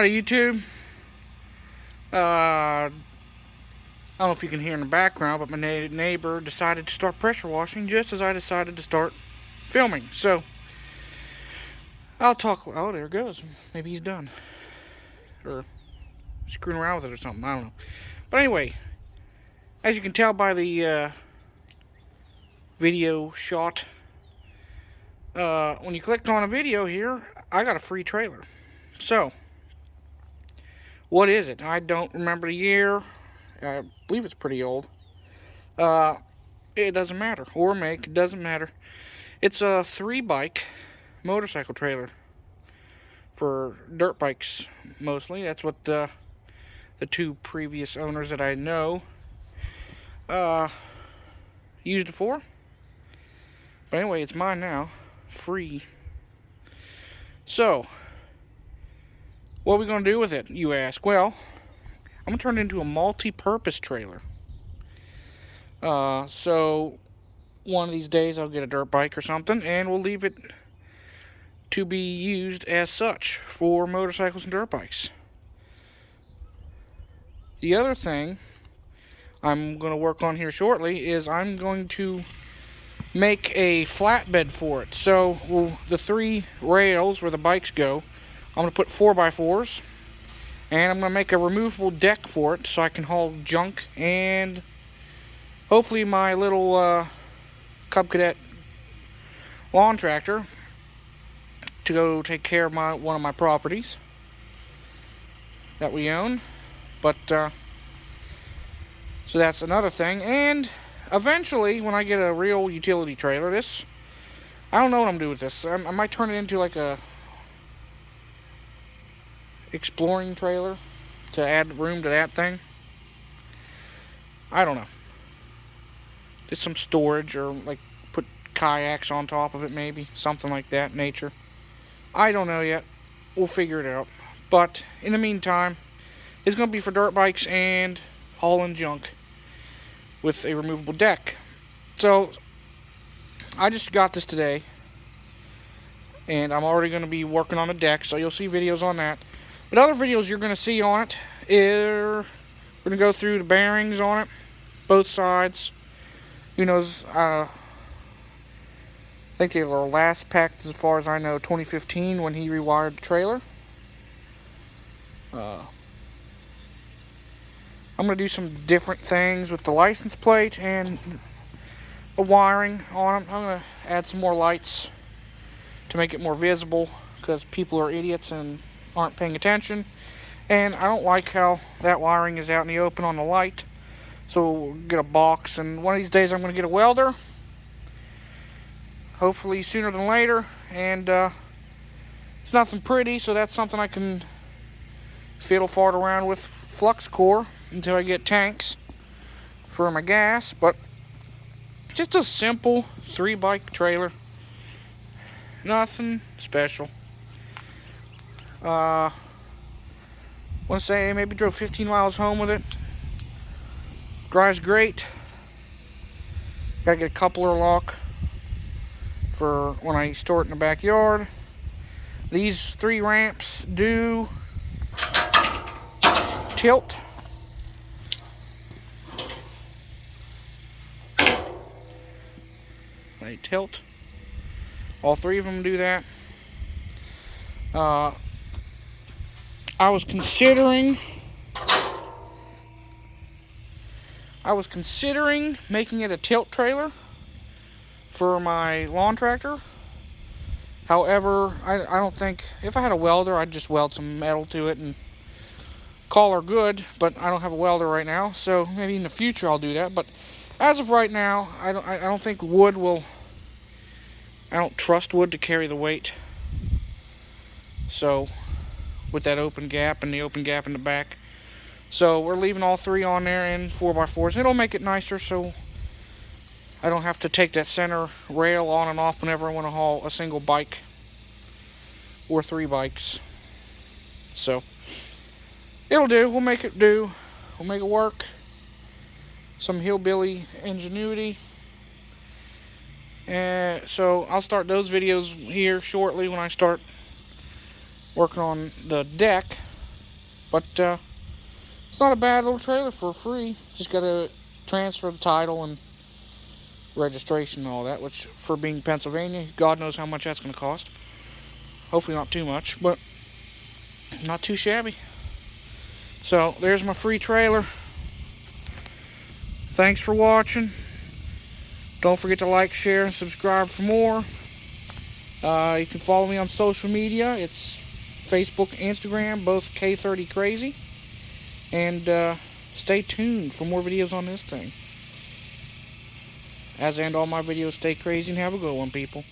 Howdy YouTube. I don't know if you can hear in the background, but my neighbor decided to start pressure washing just as I decided to start filming. So, I'll talk. Oh, there it goes. Maybe he's done. Or screwing around with it or something. I don't know. But anyway, as you can tell by the video shot, when you clicked on a video here, I got a free trailer. So, what is it? I don't remember the year. I believe it's pretty old. It doesn't matter. Or make, it doesn't matter. It's a 3-bike motorcycle trailer. For dirt bikes, mostly. That's what the two previous owners that I know used it for. But anyway, it's mine now. Free. So, what are we going to do with it, you ask? Well, I'm going to turn it into a multi-purpose trailer. So, one of these days I'll get a dirt bike or something, and we'll leave it to be used as such for motorcycles and dirt bikes. The other thing I'm going to work on here shortly is I'm going to make a flatbed for it. So, the 3 rails where the bikes go, I'm going to put 4x4s, and I'm going to make a removable deck for it so I can haul junk and hopefully my little Cub Cadet lawn tractor to go take care of one of my properties that we own. But so that's another thing. And eventually, when I get a real utility trailer, I don't know what I'm doing with this. I might turn it into like a exploring trailer to add room to that thing. I don't know. Just some storage, or like put kayaks on top of it, maybe something like that nature. I don't know yet. We'll figure it out. But in the meantime, it's going to be for dirt bikes and hauling junk with a removable deck. So I just got this today, and I'm already going to be working on the deck, so you'll see videos on that. But other videos you're going to see on it we're going to go through the bearings on it, both sides. Who knows? I think they were last packed, as far as I know, 2015 when he rewired the trailer. I'm going to do some different things with the license plate and the wiring on them. I'm going to add some more lights to make it more visible, because people are idiots and aren't paying attention. And I don't like how that wiring is out in the open on the light. So we'll get a box, and one of these days I'm going to get a welder. Hopefully sooner than later. And it's nothing pretty, so that's something I can fiddle fart around with flux core until I get tanks for my gas. But just a simple 3-bike trailer. Nothing special. Want to say maybe drove 15 miles home with it. Drives great. Gotta get a coupler lock for when I store it in the backyard. These 3 ramps do tilt. They tilt. All 3 of them do that. I was considering making it a tilt trailer for my lawn tractor. However, I don't think, if I had a welder, I'd just weld some metal to it and call her good. But I don't have a welder right now, so maybe in the future I'll do that. But as of right now, I don't think wood will. I don't trust wood to carry the weight. So, with that open gap and the open gap in the back. So we're leaving all 3 on there in 4x4s. It'll make it nicer, so I don't have to take that center rail on and off whenever I want to haul a single bike or 3 bikes. So it'll do. We'll make it do. We'll make it work. Some hillbilly ingenuity. So I'll start those videos here shortly when I start working on the deck. But it's not a bad little trailer for free. Just gotta transfer the title and registration and all that, which for being Pennsylvania, God knows how much that's gonna cost. Hopefully not too much, but not too shabby. So there's my free trailer. Thanks for watching. Don't forget to like, share, and subscribe for more. You can follow me on social media. It's Facebook, Instagram, both K30Crazy. And stay tuned for more videos on this thing. As and all my videos, stay crazy and have a good one, people.